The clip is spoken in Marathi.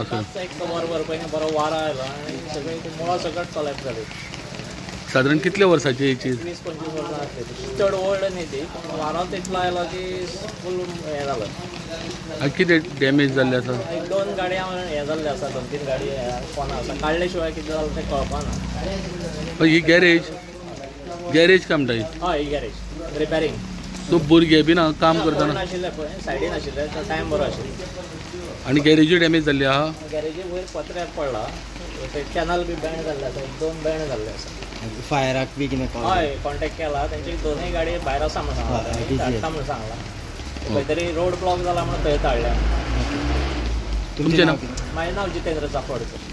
एक वर पयलीं बरो वारो आयलो आनी सगळी मुळां सकट कोलॅप्स जाली. साधारण कितल्या वर्साची याची? 20-25 वर्सां आसली. चड ओल्ड न्ही ती, वारो तितलो आयलो की फूल हें जालें. कितें डॅमेज जाल्लें आसा? एक 2 गाडया हें जाल्ले आसा, 2-3 गाडी कोणा आसा. काडले शिवाय कितें जालें तें कळपाना. ही गॅरेज काम टाय? हय, ही गॅरेज रिपेरींग. सो भुरगे बीन काम करतना आशिल्ले पळय, सायडीन आशिल्ले, तो टायम बरो आशिल्लो. आनी गॅरेजूय डॅमेज जाल्ली आहा? गॅरेजी वयर पत्र्यार पडला, ते चॅनल बी बँड जाल्ले आसा, 2 बँड जाल्ले आसा. फायराक बी कितें हय, कॉन्टेक्ट केला, तेंची दोनूय गाडी भायर आसा म्हणून सांगला, धाडटा म्हणून सांगला. खंय तरी रोड ब्लॉक जाला म्हणून थंय धाडल्या. तुमचें नांव? म्हाजें नांव जितेंद्र चाफोडकर.